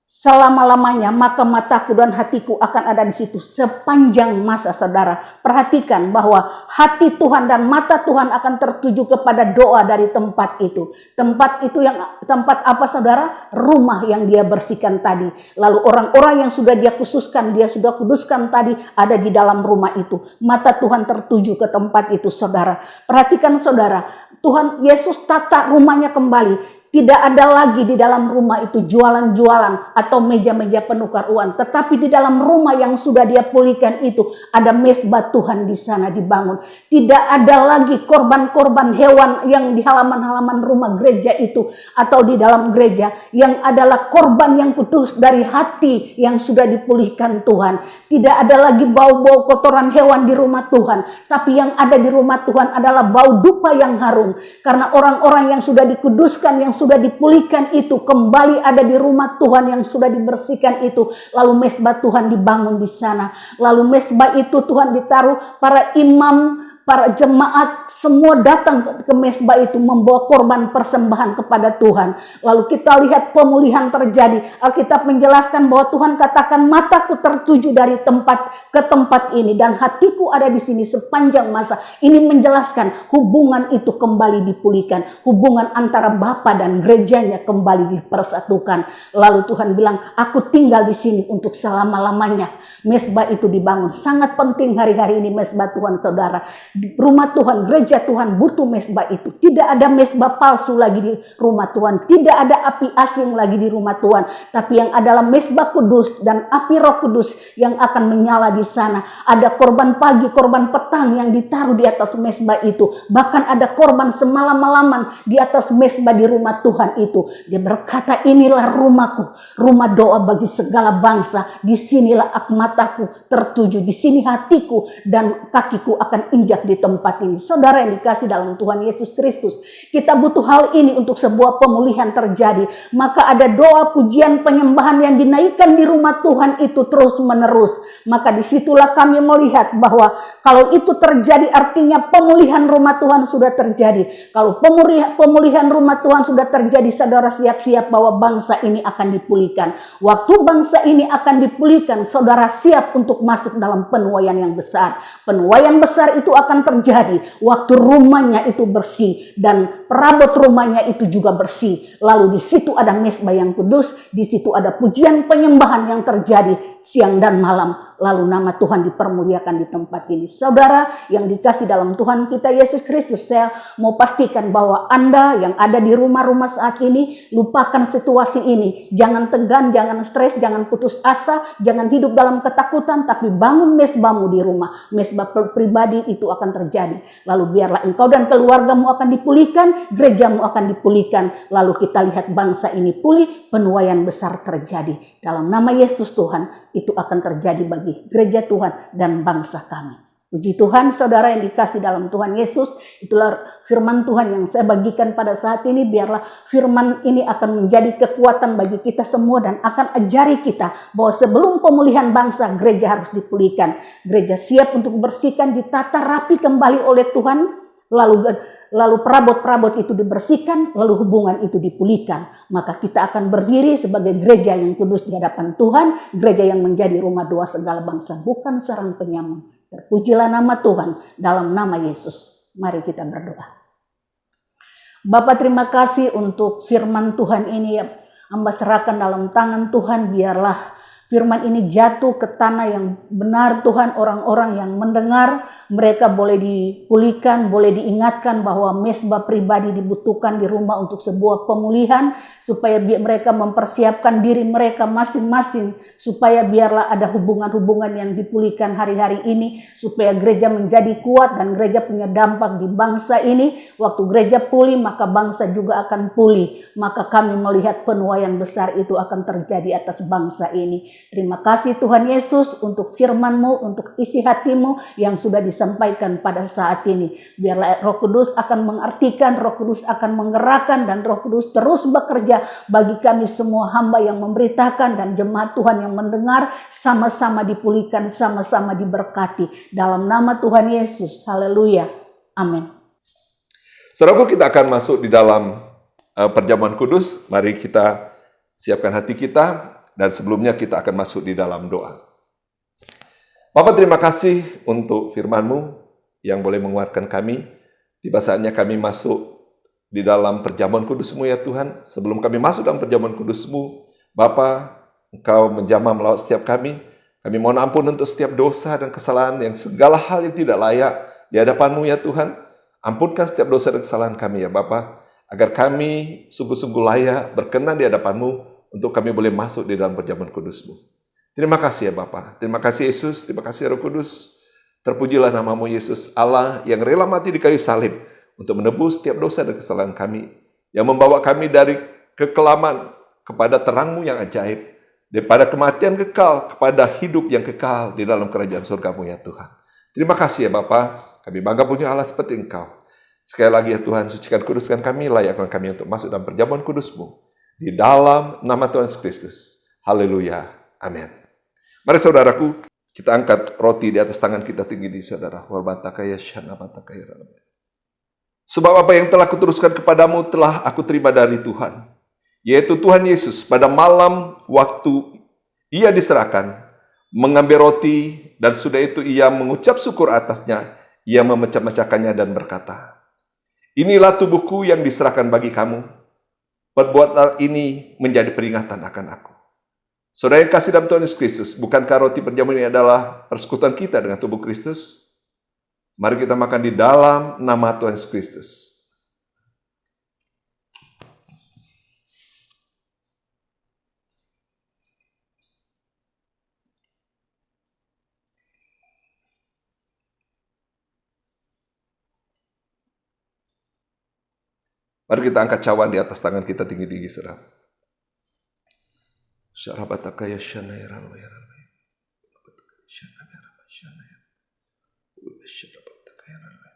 selama-lamanya, maka mataku dan hatiku akan ada di situ sepanjang masa." Saudara, perhatikan bahwa hati Tuhan dan mata Tuhan akan tertuju kepada doa dari tempat itu. Tempat itu yang tempat apa, saudara? Rumah yang dia bersihkan tadi. Lalu orang-orang yang sudah dia khususkan, dia sudah kuduskan tadi ada di dalam rumah itu. Mata Tuhan tertuju ke tempat itu, saudara. Perhatikan saudara, Tuhan Yesus tata rumahnya kembali. Tidak ada lagi di dalam rumah itu jualan-jualan atau meja-meja penukar uang. Tetapi di dalam rumah yang sudah dia pulihkan itu ada mezbah Tuhan di sana dibangun. Tidak ada lagi korban-korban hewan yang di halaman-halaman rumah gereja itu atau di dalam gereja. Yang adalah korban yang kudus dari hati yang sudah dipulihkan Tuhan. Tidak ada lagi bau-bau kotoran hewan di rumah Tuhan. Tapi yang ada di rumah Tuhan adalah bau dupa yang harum. Karena orang-orang yang sudah dikuduskan, yang sudah dipulihkan itu kembali ada di rumah Tuhan yang sudah dibersihkan itu. Lalu mezbah Tuhan dibangun di sana. Lalu mezbah itu Tuhan ditaruh, para imam, para jemaat semua datang ke mezbah itu membawa korban persembahan kepada Tuhan. Lalu kita lihat pemulihan terjadi. Alkitab menjelaskan bahwa Tuhan katakan, "Mataku tertuju dari tempat ke tempat ini dan hatiku ada di sini sepanjang masa." Ini menjelaskan hubungan itu kembali dipulihkan. Hubungan antara Bapa dan gerejanya kembali dipersatukan. Lalu Tuhan bilang, "Aku tinggal di sini untuk selama-lamanya." Mezbah itu dibangun. Sangat penting hari-hari ini mezbah Tuhan, saudara. Rumah Tuhan, gereja Tuhan butuh mezbah itu. Tidak ada mezbah palsu lagi di rumah Tuhan. Tidak ada api asing lagi di rumah Tuhan. Tapi yang adalah mezbah kudus dan api Roh Kudus yang akan menyala di sana. Ada korban pagi, korban petang yang ditaruh di atas mezbah itu. Bahkan ada korban semalam-malaman di atas mezbah di rumah Tuhan itu. Dia berkata, "Inilah rumahku, rumah doa bagi segala bangsa. Disinilah mataku tertuju, di sini hatiku dan kakiku akan injak di tempat ini. Saudara yang dikasih dalam Tuhan Yesus Kristus, kita butuh hal ini untuk sebuah pemulihan terjadi. Maka ada doa, pujian, penyembahan yang dinaikkan di rumah Tuhan itu terus menerus. Maka disitulah kami melihat bahwa kalau itu terjadi artinya pemulihan rumah Tuhan sudah terjadi. Kalau pemulihan rumah Tuhan sudah terjadi, saudara siap-siap bahwa bangsa ini akan dipulihkan. Waktu bangsa ini akan dipulihkan, saudara siap untuk masuk dalam penuaian yang besar. Penuaian besar itu akan terjadi waktu rumahnya itu bersih dan perabot rumahnya itu juga bersih. Lalu di situ ada mezbah yang kudus, di situ ada pujian penyembahan yang terjadi siang dan malam. Lalu nama Tuhan dipermuliakan di tempat ini. Saudara yang dikasih dalam Tuhan kita Yesus Kristus, saya mau pastikan bahwa Anda yang ada di rumah-rumah saat ini, lupakan situasi ini. Jangan tegang, jangan stres, jangan putus asa, jangan hidup dalam ketakutan, tapi bangun mezbahmu di rumah. Mezbah pribadi itu akan terjadi. Lalu biarlah engkau dan keluargamu akan dipulihkan, gerejamu akan dipulihkan. Lalu kita lihat bangsa ini pulih, penuaian besar terjadi. Dalam nama Yesus Tuhan, itu akan terjadi bagi gereja Tuhan dan bangsa kami. Puji Tuhan, saudara yang dikasih dalam Tuhan Yesus, itulah firman Tuhan yang saya bagikan pada saat ini. Biarlah firman ini akan menjadi kekuatan bagi kita semua dan akan ajari kita bahwa sebelum pemulihan bangsa, gereja harus dipulihkan. Gereja siap untuk bersihkan, ditata rapi kembali oleh Tuhan, lalu perabot-perabot itu dibersihkan, lalu hubungan itu dipulihkan. Maka kita akan berdiri sebagai gereja yang kudus di hadapan Tuhan, gereja yang menjadi rumah doa segala bangsa, bukan sarang penyamun. Terpujilah nama Tuhan dalam nama Yesus. Mari kita berdoa. Bapa, terima kasih untuk firman Tuhan ini. Hamba serahkan dalam tangan Tuhan, biarlah firman ini jatuh ke tanah yang benar Tuhan. Orang-orang yang mendengar, mereka boleh dipulihkan, boleh diingatkan bahwa mezbah pribadi dibutuhkan di rumah untuk sebuah pemulihan, supaya mereka mempersiapkan diri mereka masing-masing, supaya biarlah ada hubungan-hubungan yang dipulihkan hari-hari ini, supaya gereja menjadi kuat dan gereja punya dampak di bangsa ini. Waktu gereja pulih, maka bangsa juga akan pulih. Maka kami melihat penuaian besar itu akan terjadi atas bangsa ini. Terima kasih Tuhan Yesus untuk firman-Mu, untuk isi hati-Mu yang sudah disampaikan pada saat ini. Biarlah Roh Kudus akan mengartikan, Roh Kudus akan menggerakkan, dan Roh Kudus terus bekerja bagi kami semua hamba yang memberitakan dan jemaat Tuhan yang mendengar, sama-sama dipulihkan, sama-sama diberkati. Dalam nama Tuhan Yesus, haleluya, amin. Saudaraku, kita akan masuk di dalam perjamuan kudus. Mari kita siapkan hati kita. Dan sebelumnya kita akan masuk di dalam doa. Bapa, terima kasih untuk firman-Mu yang boleh menguatkan kami. Tiba saatnya kami masuk di dalam perjamuan kudus-Mu ya Tuhan. Sebelum kami masuk dalam perjamuan kudus-Mu, Bapa, Engkau menjamah melawat setiap kami. Kami mohon ampun untuk setiap dosa dan kesalahan yang segala hal yang tidak layak di hadapan-Mu ya Tuhan. Ampunkan setiap dosa dan kesalahan kami ya Bapa, agar kami sungguh-sungguh layak berkenan di hadapan-Mu, untuk kami boleh masuk di dalam perjamuan kudus-Mu. Terima kasih ya Bapa. Terima kasih Yesus. Terima kasih Roh Kudus. Terpujilah nama-Mu Yesus, Allah yang rela mati di kayu salib untuk menebus setiap dosa dan kesalahan kami, yang membawa kami dari kekelaman kepada terang-Mu yang ajaib, daripada kematian kekal kepada hidup yang kekal di dalam kerajaan surga-Mu ya Tuhan. Terima kasih ya Bapa. Kami bangga punya Allah seperti Engkau. Sekali lagi ya Tuhan, sucikan kuduskan kami, layakkan kami untuk masuk dalam perjamuan kudus-Mu. Di dalam nama Tuhan Yesus Kristus. Haleluya. Amin. Mari saudaraku, kita angkat roti di atas tangan kita tinggi di saudara. Sebab apa yang telah kuteruskan kepadamu telah aku terima dari Tuhan. Yaitu Tuhan Yesus pada malam waktu ia diserahkan, mengambil roti, dan sudah itu ia mengucap syukur atasnya. Ia memecah-mecahkannya dan berkata, inilah tubuhku yang diserahkan bagi kamu. Perbuatan ini menjadi peringatan akan aku. Saudara yang kasih dalam Tuhan Yesus Kristus, bukankah roti perjamuan ini adalah persekutuan kita dengan tubuh Kristus? Mari kita makan di dalam nama Tuhan Yesus Kristus. Mari kita angkat cawan di atas tangan kita tinggi-tinggi, saudara. Syarabatakaya shanaya ramaya ramaya. Syarabatakaya shanaya ramaya. Syarabatakaya ramaya.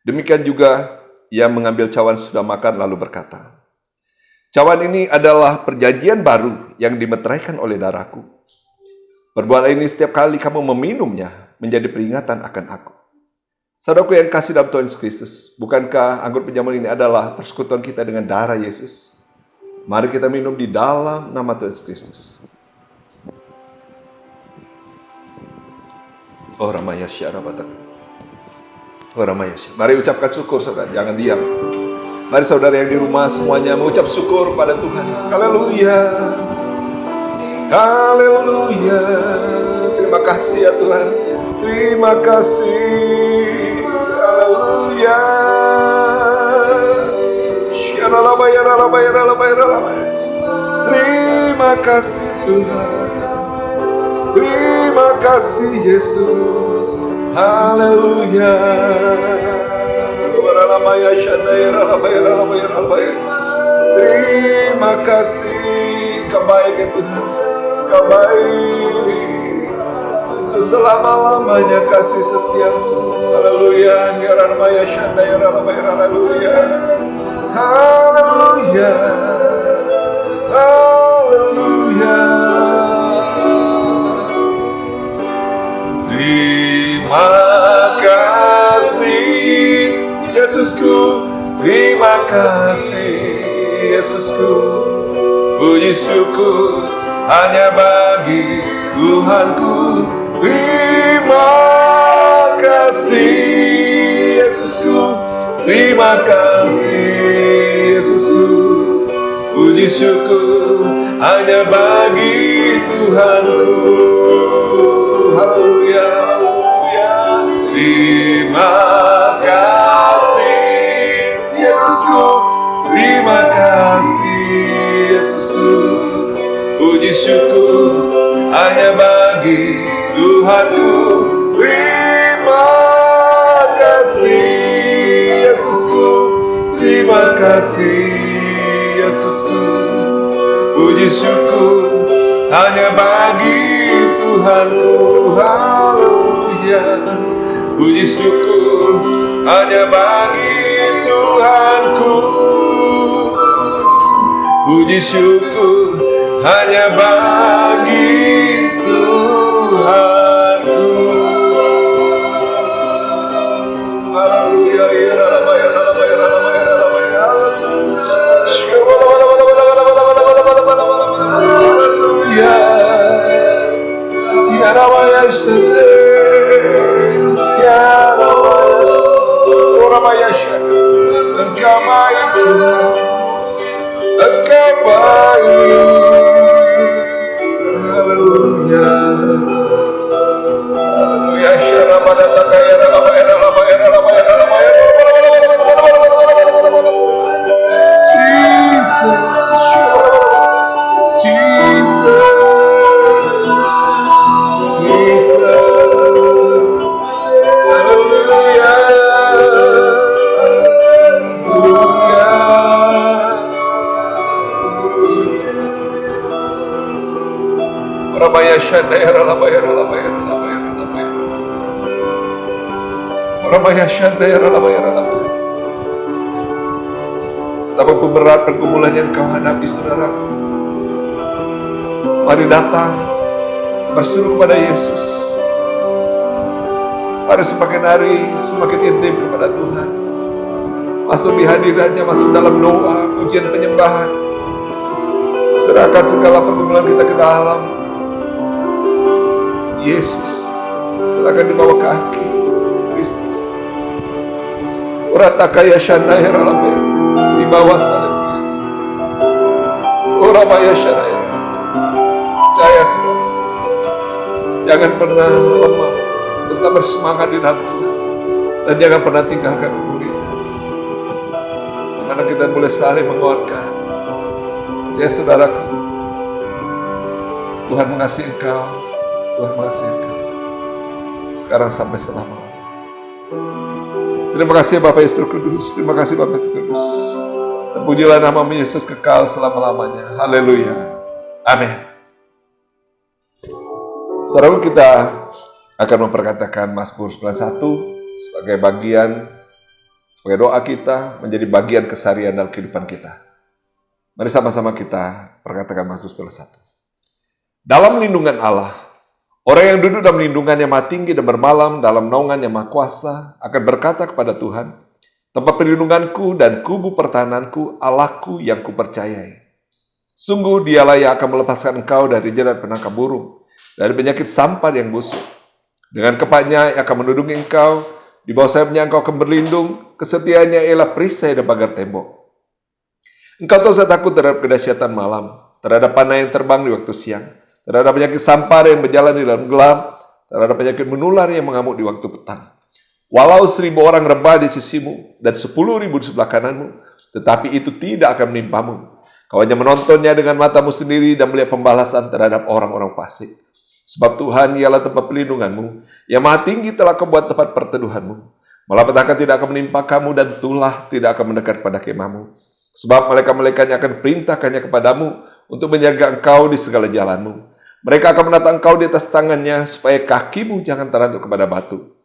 Demikian juga ia mengambil cawan sudah makan lalu berkata, cawan ini adalah perjanjian baru yang dimeteraikan oleh darahku. Perbuatlah ini setiap kali kamu meminumnya menjadi peringatan akan aku. Saudaraku yang kasih dalam Tuhan Yesus Kristus, bukankah anggur penjamuan ini adalah persekutuan kita dengan darah Yesus? Mari kita minum di dalam nama Tuhan Yesus Kristus. Oh Ramaya Syarabatak. Oh Ramaya Syarabatak. Mari ucapkan syukur saudara, jangan diam. Mari saudara yang di rumah semuanya mengucap syukur pada Tuhan. Haleluya. Haleluya. Terima kasih ya Tuhan. Terima kasih. Haleluya. Terima kasih Tuhan. Terima kasih Yesus. Haleluya. Terima kasih. Kau baik ya Tuhan. Kau baik. Untuk selama-lamanya kasih setiamu. Haleluya. Haleluya. Haleluya. Haleluya. Terima kasih Yesusku, terima kasih Yesusku. Puji syukur hanya bagi Tuhanku. Terima kasih Yesusku, terima kasih Yesusku. Puji syukur hanya bagi Tuhanku. Haleluya, haleluya. Terima kasih Yesusku, terima kasih Yesusku. Puji syukur hanya bagi Tuhanku. Terima kasih Yesusku, terima kasih Yesusku. Puji syukur hanya bagi Tuhanku. Haleluya. Puji syukur hanya bagi Tuhanku. Puji syukur hanya bagi Tuhanku. Haleluya. Haleluya. Ya Ramaya Sende, Ya Ramaya Sende, Ramaya Sende. Engkau baik Tuhan, Engkau baik. Haleluya. Haleluya. Syarabada takaya Ramaya Ramaya Ramaya Ramaya. Jesus, Jesus. Ramaya Shandera Labaya Labaya Labaya Labaya. Ramaya Shandera Labaya Labaya. Betapa berat pergumulan yang kau hadapi saudaraku. Mari datang berseru kepada Yesus. Mari semakin hari semakin intim kepada Tuhan. Masuk di hadiratnya, masuk dalam doa, pujian penyembahan. Serahkan segala pergumulan kita ke dalam Yesus. Serahkan di bawah kaki Kristus. Urataka Shandaya Labaya. Di bawah salib Kristus. Urabaya Shandaya. Percaya saudara. Jangan pernah lemah. Tetap bersemangat di dalam Tuhan. Dan jangan pernah tinggalkan komunitas. Karena kita boleh saling menguatkan. Ya saudaraku, Tuhan mengasihi engkau. Tuhan mengasihi engkau. Sekarang sampai selama-lamanya. Terima kasih Bapak Yesus Kudus. Terima kasih Bapak Yesus Kudus. Terpujilah nama Yesus kekal selama-lamanya. Haleluya. Amin. Saudara, kita akan memperkatakan Mazmur 91 sebagai bagian, sebagai doa kita, menjadi bagian keseharian dalam kehidupan kita. Mari sama-sama kita perkatakan Mazmur 91. Dalam lindungan Allah, orang yang duduk dalam lindungan yang maha tinggi dan bermalam dalam naungan yang maha kuasa akan berkata kepada Tuhan, tempat perlindunganku dan kubu pertahananku, Allahku yang kupercayai. Sungguh dialah yang akan melepaskan engkau dari jerat penangkap burung, dari penyakit sampar yang busuk. Dengan kepaknya yang akan menudungi engkau, di bawah sayapnya engkau akan berlindung, kesetiaannya ialah perisai dan pagar tembok. Engkau tak usah takut terhadap kedahsyatan malam, terhadap panah yang terbang di waktu siang, terhadap penyakit sampar yang berjalan di dalam gelap, terhadap penyakit menular yang mengamuk di waktu petang. Walau 1.000 orang rebah di sisimu dan 10.000 di sebelah kananmu, tetapi itu tidak akan menimpamu. Kau hanya menontonnya dengan matamu sendiri dan melihat pembalasan terhadap orang-orang fasik. Sebab Tuhan ialah tempat pelindunganmu, yang maha tinggi telah kau buat tempat perteduhanmu. Malapetaka tidak akan menimpa kamu dan tulah tidak akan mendekat pada kemahmu. Sebab malaikat-malaikatnya akan perintahkannya kepadamu untuk menjaga engkau di segala jalanmu. Mereka akan menatang engkau di atas tangannya, supaya kakimu jangan terantuk kepada batu.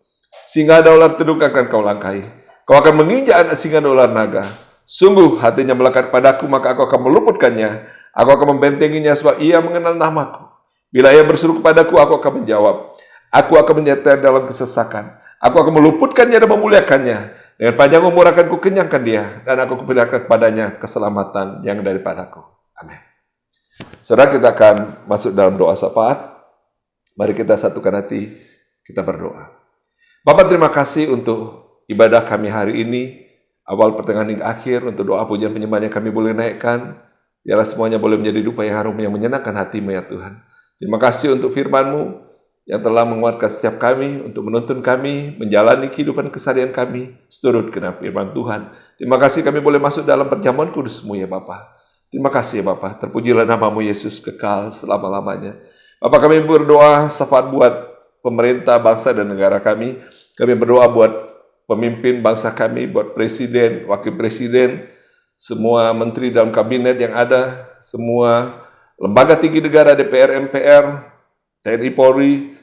Singa dan ular tedung akan kau langkahi. Kau akan menginjak anak singa dan ular naga. Sungguh hatinya melekat padaku, maka aku akan meluputkannya. Aku akan membentenginya sebab ia mengenal namaku. Bila ia berseru kepadaku, aku akan menjawab. Aku akan menyertai dalam kesesakan. Aku akan meluputkannya dan memuliakannya. Dengan panjang umur akan kukenyangkan dia, dan aku kupilihkan kepadanya keselamatan yang daripadaku. Amin. Saudara, kita akan masuk dalam doa syafaat. Mari kita satukan hati, kita berdoa. Bapak, terima kasih untuk ibadah kami hari ini, awal, pertengahan, hingga akhir, untuk doa pujian penyembahan yang kami boleh naikkan. Biarlah semuanya boleh menjadi dupa yang harum yang menyenangkan hati-Mu ya Tuhan. Terima kasih untuk firman-Mu yang telah menguatkan setiap kami, untuk menuntun kami, menjalani kehidupan keseharian kami, seturut dengan firman Tuhan. Terima kasih kami boleh masuk dalam perjamuan kudus-Mu ya Bapa. Terima kasih ya Bapa, terpujilah nama-Mu Yesus kekal selama-lamanya. Bapa, kami berdoa syafaat buat pemerintah, bangsa dan negara kami. Kami berdoa buat pemimpin bangsa kami, buat presiden, wakil presiden, semua menteri dalam kabinet yang ada, semua lembaga tinggi negara, DPR, MPR, TNI, Polri,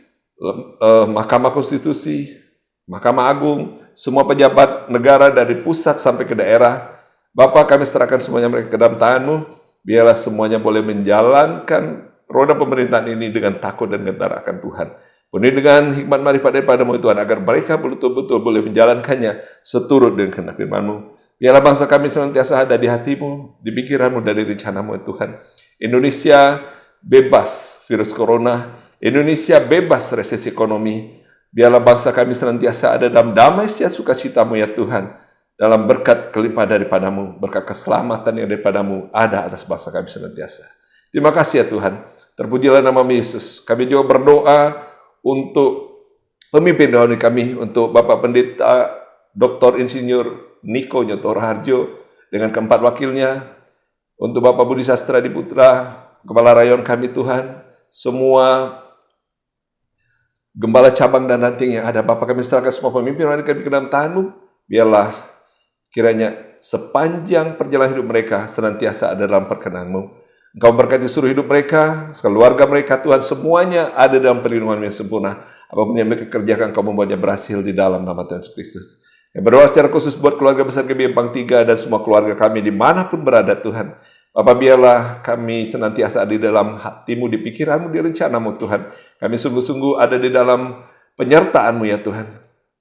Mahkamah Konstitusi, Mahkamah Agung, semua pejabat negara dari pusat sampai ke daerah. Bapak, kami serahkan semuanya mereka ke dalam tangan-Mu. Biarlah semuanya boleh menjalankan roda pemerintahan ini dengan takut dan gentar akan Tuhan. Penuhi dengan hikmat marifat daripada-Mu Tuhan, agar mereka betul-betul boleh menjalankannya seturut dengan kehendak firman-Mu. Biarlah bangsa kami senantiasa ada di hati-Mu, di pikiran-Mu, dan di rencana-Mu Tuhan. Indonesia bebas virus corona, Indonesia bebas resesi ekonomi. Biarlah bangsa kami senantiasa ada dalam damai sejahtera sukacita-Mu ya Tuhan, dalam berkat kelimpahan daripada-Mu, berkat keselamatan yang daripada-Mu ada atas bangsa kami senantiasa. Terima kasih ya Tuhan. Terpujilah nama-Mu Yesus. Kami juga berdoa untuk pemimpin rohani kami, untuk Bapak Pendeta Dr. Insinyur Niko Nyoto Raharjo dengan keempat wakilnya, untuk Bapak Budi Sastra Diputra, Kepala Rayon kami Tuhan, semua gembala cabang dan ranting yang ada. Bapak, kami serahkan semua pemimpin rohani kami ke dalam tangan-Mu. Biarlah kiranya sepanjang perjalanan hidup mereka senantiasa ada dalam perkenan-Mu. Engkau berkati seluruh hidup mereka, keluarga mereka Tuhan, semuanya ada dalam perlindungan yang sempurna. Apapun yang mereka kerjakan, Engkau membuatnya berhasil di dalam nama Tuhan Yesus Kristus. Yang berdoa secara khusus buat keluarga besar kami Empang 3 dan semua keluarga kami dimanapun berada Tuhan. Bapak, biarlah kami senantiasa ada di dalam hati-Mu, di pikiran-Mu, di rencana-Mu Tuhan. Kami sungguh-sungguh ada di dalam penyertaan-Mu ya Tuhan.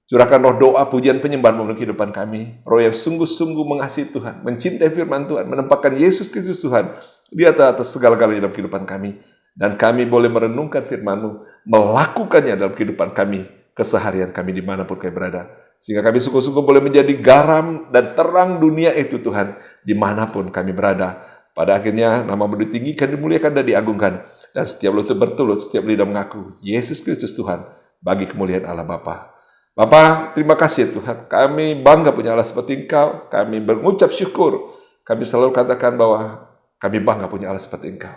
Curahkan roh doa, pujian, penyembahan dalam kehidupan kami. Roh yang sungguh-sungguh mengasihi Tuhan, mencintai firman Tuhan, menempatkan Yesus Kristus Tuhan di atas segala-galanya dalam kehidupan kami. Dan kami boleh merenungkan firman-Mu, melakukannya dalam kehidupan kami, keseharian kami dimanapun kami berada. Sehingga kami sungguh-sungguh boleh menjadi garam dan terang dunia itu Tuhan, dimanapun kami berada. Pada akhirnya nama-Mu ditinggikan, dimuliakan dan diagungkan. Dan setiap lutut bertelut, setiap lidah mengaku, Yesus Kristus Tuhan, bagi kemuliaan Allah Bapa. Bapa, terima kasih Tuhan. Kami bangga punya Allah seperti Engkau. Kami mengucap syukur. Kami selalu katakan bahwa kami bangga punya Allah seperti Engkau.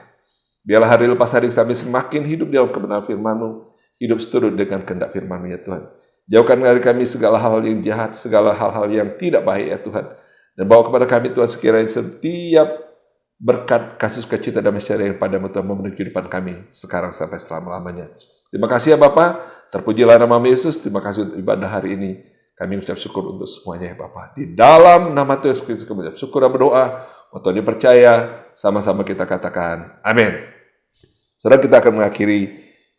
Biarlah hari lepas hari kami semakin hidup dalam kebenaran firman-Mu, hidup seturut dengan kehendak firman-Mu ya Tuhan. Jauhkan dari kami segala hal yang jahat, segala hal-hal yang tidak baik ya Tuhan. Dan bawa kepada kami Tuhan sekiranya setiap berkat kasus kecita dan masyarakat yang padamu Tuhan memenuhi kehidupan kami sekarang sampai selama-lamanya. Terima kasih ya Bapa. Terpujilah nama Yesus. Terima kasih untuk ibadah hari ini. Kami mengucap syukur untuk semuanya ya Bapa. Di dalam nama Tuhan Yesus Kristus kami mengucap syukur dan berdoa. Waktu dia percaya, sama-sama kita katakan amin. Saudara, kita akan mengakhiri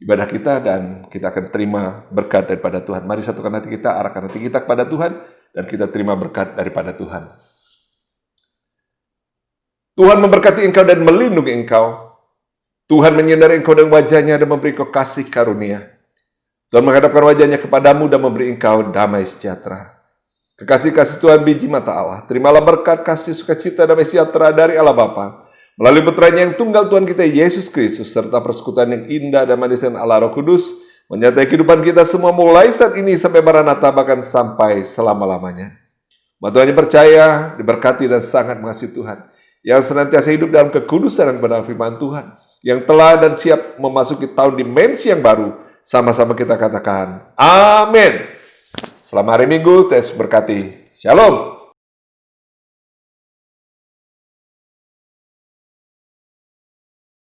ibadah kita dan kita akan terima berkat daripada Tuhan. Mari satukan hati kita, arahkan hati kita kepada Tuhan dan kita terima berkat daripada Tuhan. Tuhan memberkati engkau dan melindungi engkau. Tuhan menyinari engkau dengan wajahnya dan memberi engkau kasih karunia. Tuhan menghadapkan wajahnya kepadamu dan memberi engkau damai sejahtera. Kekasih-kasih Tuhan biji mata Allah, terimalah berkat kasih sukacita damai sejahtera dari Allah Bapa melalui putranya yang tunggal Tuhan kita Yesus Kristus serta persekutuan yang indah dan manis dengan Allah Roh Kudus menyertai kehidupan kita semua mulai saat ini sampai Maranatha bahkan sampai selama-lamanya. Tuhan yang percaya, diberkati dan sangat mengasihi Tuhan, yang senantiasa hidup dalam kekudusan dan kebenaran firman Tuhan, yang telah dan siap memasuki tahun dimensi yang baru, sama-sama kita katakan amin. Selamat hari Minggu, Tuhan berkati. Shalom.